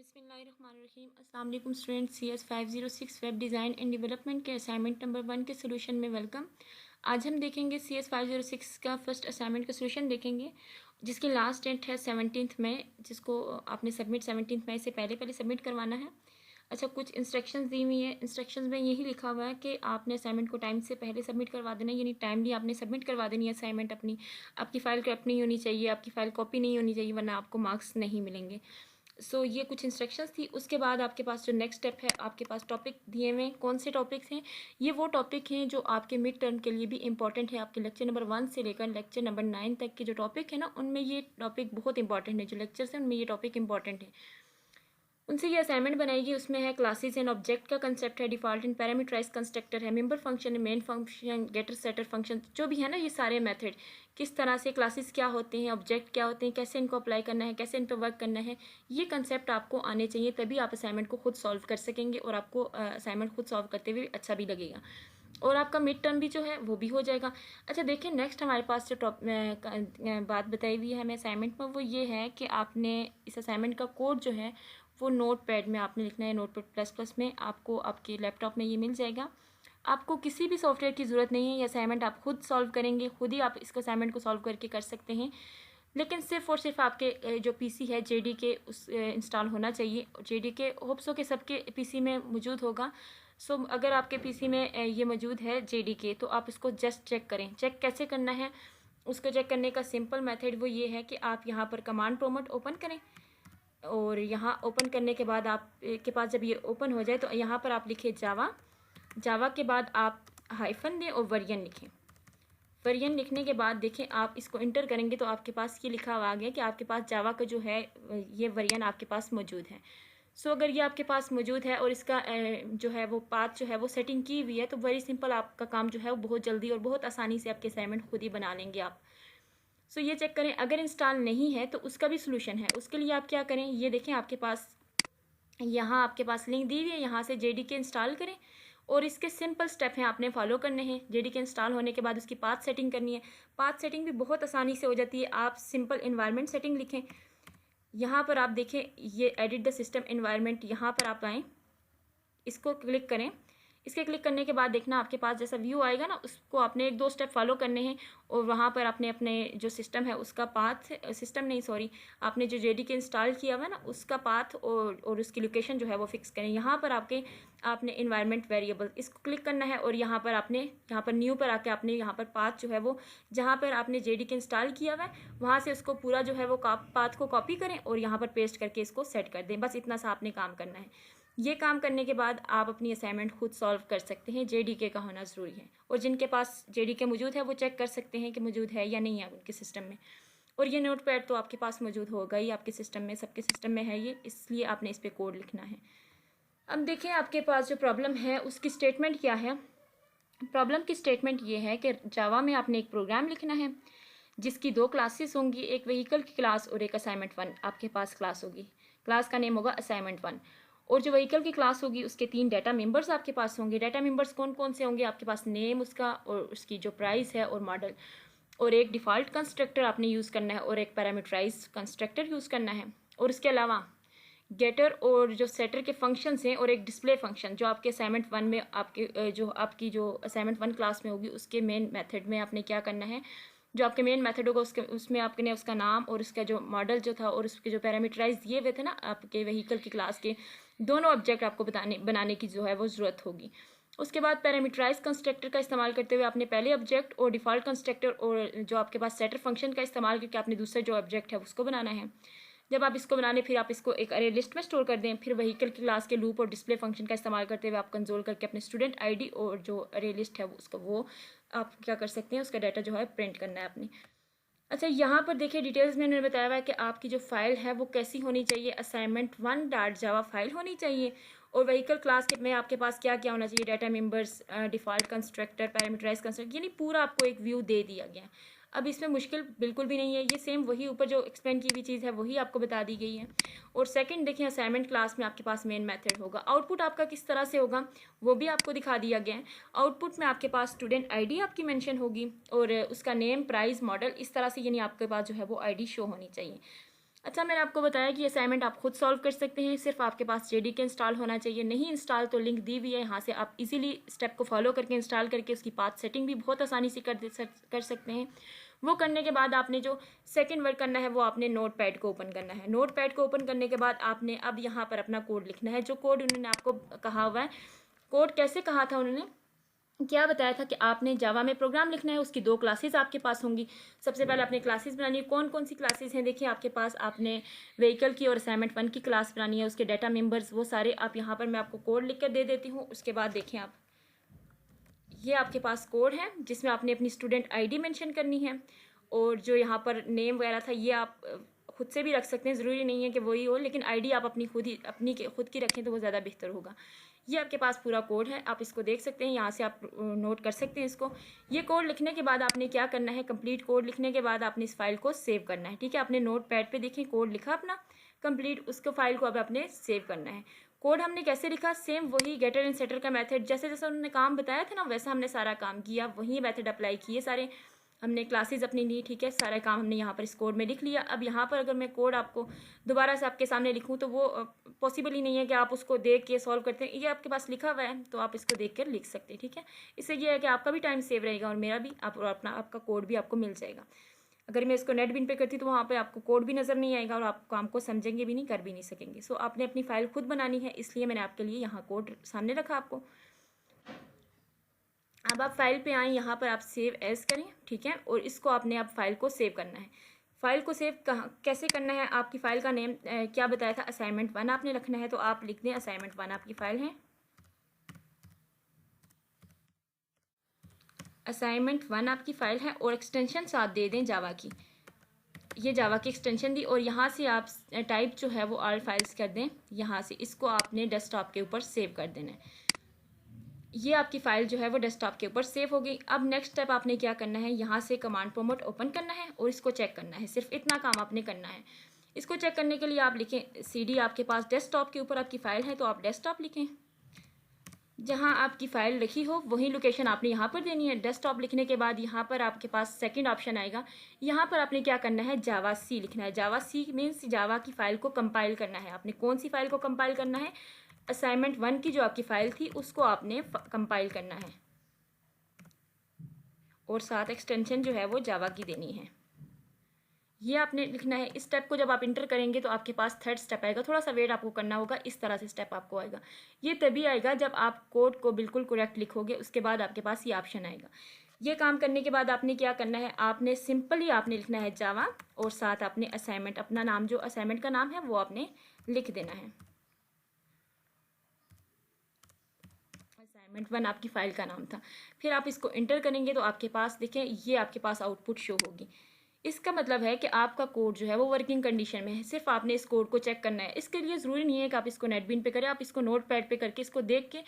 बिस्मिल्लाहिर्रहमानिर्रहीम। अस्सलाम वालेकुम students. CS 506 web design and development के असाइनमेंट नंबर 1 के सोल्यूशन में वेलकम। आज हम देखेंगे CS 506 का फर्स्ट असाइनमेंट का सोल्यूशन देखेंगे, जिसकी लास्ट डेट है 17 मई, जिसको आपने सबमिट 17 मई से पहले सबमिट करवाना है। अच्छा, कुछ इंस्ट्रक्शंस दी हुई है। इंस्ट्रक्शंस में यही लिखा हुआ है कि आपने असाइनमेंट को टाइम से पहले सबमिट करवा देना, यानी टाइमली आपने सबमिट करवा देनी है असाइनमेंट अपनी। आपकी फ़ाइल क्रैप नहीं होनी चाहिए, आपकी फ़ाइल कॉपी नहीं होनी चाहिए, वरना आपको मार्क्स नहीं मिलेंगे। ये कुछ इंस्ट्रक्शंस थी। उसके बाद आपके पास जो नेक्स्ट स्टेप है, आपके पास टॉपिक दिए हुए हैं। कौन से टॉपिक्स हैं? ये वो टॉपिक हैं जो आपके मिड टर्म के लिए भी इंपॉर्टेंट है। आपके लेक्चर नंबर 1 से लेकर लेक्चर नंबर 9 तक के जो टॉपिक है ना, उनमें ये टॉपिक बहुत इंपॉर्टेंट है। जो लेक्चर्स हैं उनमें ये टॉपिक इंपॉर्टेंट है। उनसे ये असाइनमेंट बनाएगी। उसमें है क्लासेस एंड ऑब्जेक्ट का कंसेप्ट है, डिफॉल्ट एंड पैरामीटराइज कंस्ट्रक्टर है, मेंबर फंक्शन है, main function, getter setter function, जो भी है ना, ये सारे मेथड, किस तरह से क्लासेस क्या होते हैं, ऑब्जेक्ट क्या होते हैं, कैसे इनको अप्लाई करना है, कैसे इन पर वर्क करना है, ये कंसेप्ट आपको आने चाहिए। तभी आप असाइनमेंट को खुद सॉल्व कर सकेंगे और आपको असाइनमेंट खुद सॉल्व करते हुए अच्छा भी लगेगा, और आपका मिड टर्म भी जो है वो भी हो जाएगा। अच्छा देखिए, नेक्स्ट हमारे पास जो बात बताई हुई है हमें असाइनमेंट में, वो ये है कि आपने इस असाइनमेंट का कोड जो है वो नोट पैड में आपने लिखना है। नोट पैड प्लस प्लस में आपको आपके लैपटॉप में ये मिल जाएगा। आपको किसी भी सॉफ्टवेयर की ज़रूरत नहीं है। ये असाइनमेंट आप खुद सॉल्व करेंगे, खुद ही आप इसको असाइनमेंट को सॉल्व करके कर सकते हैं। लेकिन सिर्फ और सिर्फ आपके जो पीसी है JDK उस इंस्टॉल होना चाहिए। JDK होप्सो के सबके पीसी में मौजूद होगा। अगर आपके पीसी में ये मौजूद है JDK, तो आप इसको जस्ट चेक करें। चेक कैसे करना है? उसको चेक करने का सिंपल मेथड वो ये है कि आप यहाँ पर कमांड प्रॉम्प्ट ओपन करें, और यहाँ ओपन करने के बाद आप के पास जब ये ओपन हो जाए तो यहाँ पर आप लिखें जावा के बाद आप हाइफन दें और वर्जन लिखें। वर्जन लिखने के बाद देखें, आप इसको इंटर करेंगे तो आपके पास ये लिखा हुआ आ गया कि आपके पास जावा का जो है ये वर्जन आपके पास मौजूद है। अगर ये आपके पास मौजूद है और इसका जो है वो पाथ जो है वो सेटिंग की हुई है, तो वेरी सिंपल, आपका काम जो है वो बहुत जल्दी और बहुत आसानी से आपके असाइनमेंट खुद ही बना लेंगे आप। ये चेक करें। अगर इंस्टॉल नहीं है तो उसका भी सोल्यूशन है। उसके लिए आप क्या करें, ये देखें, आपके पास यहाँ आपके पास लिंक दी हुई है, यहाँ से JDK इंस्टॉल करें, और इसके सिंपल स्टेप हैं आपने फॉलो करने हैं। JDK इंस्टॉल होने के बाद उसकी पाथ सेटिंग करनी है। पाथ सेटिंग भी बहुत आसानी से हो जाती है। आप सिंपल इन्वायरमेंट सेटिंग लिखें, यहाँ पर आप देखें ये एडिट द सिस्टम इन्वायरमेंट, यहाँ पर आप आएँ, इसको क्लिक करें। इसके क्लिक करने के बाद देखना आपके पास जैसा व्यू आएगा ना, उसको आपने 1-2 स्टेप फॉलो करने हैं, और वहाँ पर आपने अपने जो सिस्टम है उसका पाथ, सिस्टम नहीं सॉरी, आपने जो JDK इंस्टॉल किया हुआ है ना उसका पाथ और उसकी लोकेशन जो है वो फिक्स करें। यहाँ पर आपने इन्वायरमेंट वेरिएबल, इसको क्लिक करना है, और यहाँ पर न्यू पर आके आपने यहाँ पर पाथ जो है वो जहाँ पर आपने JDK इंस्टॉल किया हुआ है वहाँ से उसको पूरा जो है वो पाथ को कॉपी करें और यहाँ पर पेस्ट करके इसको सेट कर दें। बस इतना सा आपने काम करना है। ये काम करने के बाद आप अपनी असाइनमेंट खुद सॉल्व कर सकते हैं। JDK का होना ज़रूरी है, और जिनके पास JDK मौजूद है वो चेक कर सकते हैं कि मौजूद है या नहीं है उनके सिस्टम में। और ये नोट पैड तो आपके पास मौजूद होगा ही, आपके सिस्टम में, सबके सिस्टम में है ये, इसलिए आपने इस पर कोड लिखना है। अब देखें, आपके पास जो प्रॉब्लम है उसकी स्टेटमेंट क्या है। प्रॉब्लम की स्टेटमेंट ये है कि जावा में आपने एक प्रोग्राम लिखना है जिसकी 2 क्लासेस होंगी, एक व्हीकल की क्लास और एक असाइनमेंट 1 आपके पास क्लास होगी। क्लास का नेम होगा असाइनमेंट 1, और जो व्हीकल की क्लास होगी उसके 3 डाटा मेंबर्स आपके पास होंगे। डाटा मेंबर्स कौन कौन से होंगे? आपके पास नेम उसका, और उसकी जो प्राइस है, और मॉडल, और एक डिफ़ॉल्ट कंस्ट्रक्टर आपने यूज़ करना है, और एक पैरामीटराइज कंस्ट्रक्टर यूज़ करना है, और उसके अलावा गेटर और जो सेटर के फंक्शंस हैं, और एक डिस्प्ले फंक्शन जो आपके असाइनमेंट 1 में आपकी जो असाइनमेंट 1 क्लास में होगी उसके मेन मेथड में आपने क्या करना है, जो आपके मेन मेथड होगा उसमें आपने उसका नाम और उसका जो मॉडल जो था और उसके जो पैरामीटराइज दिए हुए थे ना आपके व्हीकल की क्लास के, दोनों ऑब्जेक्ट आपको बनाने की जो है वो ज़रूरत होगी। उसके बाद पैरामीटराइज कंस्ट्रक्टर का इस्तेमाल करते हुए आपने पहले ऑब्जेक्ट और डिफ़ॉल्ट कंस्ट्रक्टर और जो आपके पास सेटर फंक्शन का इस्तेमाल करके आपने दूसरा जो ऑब्जेक्ट है उसको बनाना है। जब आप इसको बनाने, फिर आप इसको एक अरे लिस्ट में स्टोर कर दें। फिर व्हीकल की क्लास के लूप और डिस्प्ले फंक्शन का इस्तेमाल करते हुए आप कंसोल करके अपने स्टूडेंट ID और जो अरे लिस्ट है वो आप क्या कर सकते हैं, उसका डाटा जो है प्रिंट करना है अपनी। अच्छा, यहाँ पर देखिए डिटेल्स में उन्होंने बताया हुआ है कि आपकी जो फाइल है वो कैसी होनी चाहिए। assignment1.java फाइल होनी चाहिए, और व्हीकल क्लास के में आपके पास क्या क्या होना चाहिए, data members, default constructor, parameterize constructor, यानी पूरा आपको एक व्यू दे दिया गया है। अब इसमें मुश्किल बिल्कुल भी नहीं है, ये सेम वही ऊपर जो एक्सप्लेन की हुई चीज़ है वही आपको बता दी गई है। और सेकंड देखिए, असाइनमेंट क्लास में आपके पास मेन मेथड होगा। आउटपुट आपका किस तरह से होगा वो भी आपको दिखा दिया गया है। आउटपुट में आपके पास स्टूडेंट ID आपकी मेंशन होगी, और उसका नेम, प्राइस, मॉडल, इस तरह से, यानी आपके पास जो है वो ID शो होनी चाहिए। अच्छा, मैंने आपको बताया कि असाइनमेंट आप खुद सॉल्व कर सकते हैं, सिर्फ आपके पास जेडीके इंस्टॉल होना चाहिए। नहीं इंस्टॉल तो लिंक दी हुई है, यहाँ से आप इजीली स्टेप को फॉलो करके इंस्टॉल करके उसकी पाथ सेटिंग भी बहुत आसानी से कर सकते हैं। वो करने के बाद आपने जो सेकंड वर्क करना है वो आपने नोट पैड को ओपन करना है। नोट पैड को ओपन करने के बाद आपने अब यहाँ पर अपना कोड लिखना है, जो कोड उन्होंने आपको कहा हुआ है। कोड कैसे कहा था उन्होंने, क्या बताया था कि आपने जावा में प्रोग्राम लिखना है, उसकी 2 क्लासेस आपके पास होंगी। सबसे पहले आपने क्लासेस बनानी है। कौन कौन सी क्लासेस हैं देखिए आपके पास, आपने व्हीकल की और असाइनमेंट 1 की क्लास बनानी है, उसके डाटा मेंबर्स वो सारे आप यहाँ पर मैं आपको कोड लिख कर दे देती हूँ। उसके बाद देखें आप, ये आपके पास कोड है जिसमें आपने अपनी स्टूडेंट आईडी मेंशन करनी है, और जो यहाँ पर नेम वगैरह था ये आप खुद से भी रख सकते हैं, ज़रूरी नहीं है कि वही हो, लेकिन आईडी आप अपनी खुद की रखें तो वो ज़्यादा बेहतर होगा। ये आपके पास पूरा कोड है, आप इसको देख सकते हैं, यहाँ से आप नोट कर सकते हैं इसको। ये कोड लिखने के बाद आपने क्या करना है, कंप्लीट कोड लिखने के बाद आपने इस फाइल को सेव करना है। ठीक है, आपने नोट पैड पर देखें कोड लिखा अपना कंप्लीट, उसको फाइल को अब आपने सेव करना है। कोड हमने कैसे लिखा, सेम वही गेटर एंड सेटर का मेथड, जैसे जैसे उन्होंने काम बताया था ना वैसा हमने सारा काम किया, वही मेथड अप्लाई किए सारे। हमने क्लासेस अपनी ली, ठीक है, सारा काम हमने यहाँ पर इस कोड में लिख लिया। अब यहाँ पर अगर मैं कोड आपको दोबारा से आपके सामने लिखूँ तो वो पॉसिबल ही नहीं है कि आप उसको देख के सॉल्व करते हैं। ये आपके पास लिखा हुआ है तो आप इसको देख कर लिख सकते हैं। ठीक है, इससे ये है कि आपका भी टाइम सेव रहेगा और मेरा भी, और आपका कोड भी आपको मिल जाएगा। अगर मैं इसको नेटबिन पे करती तो वहाँ पे आपको कोड भी नज़र नहीं आएगा और आप काम को समझेंगे भी नहीं, कर भी नहीं सकेंगे। सो आपने अपनी फ़ाइल खुद बनानी है, इसलिए मैंने आपके लिए यहाँ कोड सामने रखा आपको। अब आप फाइल पे आएँ, यहाँ पर आप सेव एज़ करें, ठीक है, और इसको आपने अब फाइल को सेव करना है। फाइल को सेव कैसे करना है, आपकी फ़ाइल का नेम क्या बताया था, असाइनमेंट 1 आपने रखना है, तो आप लिख दें असाइनमेंट 1 आपकी फ़ाइल है। असाइनमेंट 1 आपकी फ़ाइल है और एक्सटेंशन साथ दे दें जावा की, ये जावा की एक्सटेंशन दी, और यहाँ से आप टाइप जो है वो ऑल फाइल्स कर दें। यहाँ से इसको आपने डेस्कटॉप के ऊपर सेव कर देना है। ये आपकी फ़ाइल जो है वो डेस्कटॉप के ऊपर सेव हो गई। अब नेक्स्ट स्टेप आपने क्या करना है, यहाँ से कमांड प्रॉम्प्ट ओपन करना है और इसको चेक करना है, सिर्फ इतना काम आपने करना है। इसको चेक करने के लिए आप लिखें CD, आपके पास डेस्कटॉप के ऊपर आपकी फ़ाइल है तो आप डेस्कटॉप लिखें, जहाँ आपकी फ़ाइल लिखी हो वही लोकेशन आपने यहाँ पर देनी है। डेस्कटॉप लिखने के बाद यहाँ पर आपके पास सेकंड ऑप्शन आएगा, यहाँ पर आपने क्या करना है, जावा C लिखना है। जावा C मीन्स जावा की फ़ाइल को कंपाइल करना है। आपने कौन सी फ़ाइल को कंपाइल करना है, असाइनमेंट 1 की जो आपकी फ़ाइल थी उसको आपने कंपाइल करना है, और साथ एक्सटेंशन जो है वो जावा की देनी है। ये आपने लिखना है। इस स्टेप को जब आप इंटर करेंगे तो आपके पास थर्ड स्टेप आएगा, थोड़ा सा वेट आपको करना होगा, इस तरह से स्टेप आपको आएगा। ये तभी आएगा जब आप कोड को बिल्कुल करेक्ट लिखोगे, उसके बाद आपके पास ये ऑप्शन आएगा। ये काम करने के बाद आपने क्या करना है, आपने सिंपली आपने लिखना है जावा, और साथ आपने असाइनमेंट, अपना नाम जो असाइनमेंट का नाम है वो आपने लिख देना है। असाइनमेंट 1 आपकी फ़ाइल का नाम था। फिर आप इसको इंटर करेंगे तो आपके पास देखें ये आपके पास आउटपुट शो होगी। इसका मतलब है कि आपका कोड जो है वो वर्किंग कंडीशन में है, सिर्फ आपने इस कोड को चेक करना है। इसके लिए ज़रूरी नहीं है कि आप इसको नेटबिन पे करें, आप इसको नोट पैड पे करके इसको देख के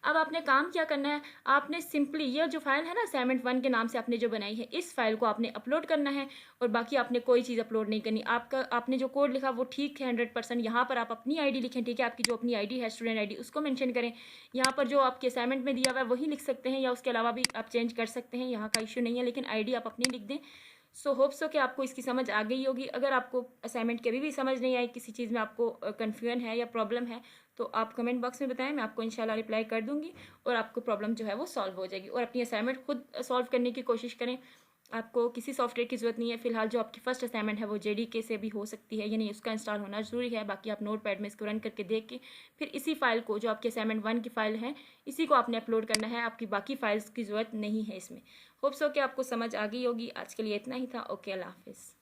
अब आपने काम क्या करना है, आपने सिंपली ये जो फाइल है ना असाइनमेंट 1 के नाम से आपने जो बनाई है, इस फाइल को आपने अपलोड करना है, और बाकी आपने कोई चीज़ अपलोड नहीं करनी। आपने जो कोड लिखा वो ठीक है 100%। यहाँ पर आप अपनी ID लिखें, ठीक है, आपकी जो अपनी ID है स्टूडेंट ID उसको मेंशन करें। यहाँ पर जो आपके असाइनमेंट में दिया हुआ है वही लिख सकते हैं, या उसके अलावा भी आप चेंज कर सकते हैं, यहाँ का इशू नहीं है, लेकिन ID आप अपनी लिख दें। सो होप्स हो कि आपको इसकी समझ आ गई होगी। अगर आपको असाइनमेंट कभी भी समझ नहीं आई, किसी चीज़ में आपको कन्फ्यूजन है या प्रॉब्लम है, तो आप कमेंट बॉक्स में बताएं, मैं आपको इंशाल्लाह रिप्लाई कर दूंगी और आपको प्रॉब्लम जो है वो सॉल्व हो जाएगी। और अपनी असाइनमेंट खुद सॉल्व करने की कोशिश करें, आपको किसी सॉफ्टवेयर की ज़रूरत नहीं है। फिलहाल जो आपकी फर्स्ट असाइनमेंट है वो JDK से भी हो सकती है, यानी उसका इंस्टॉल होना ज़रूरी है। बाकी आप नोट पैड में इसको रन करके देख के फिर इसी फाइल को, जो आपकी असाइनमेंट 1 की फ़ाइल है, इसी को आपने अपलोड करना है। आपकी बाकी फाइल्स की ज़रूरत नहीं है इसमें। होप्स हो कि आपको समझ आ गई होगी। आज के लिए इतना ही था। ओके, अल्लाह हाफिज़।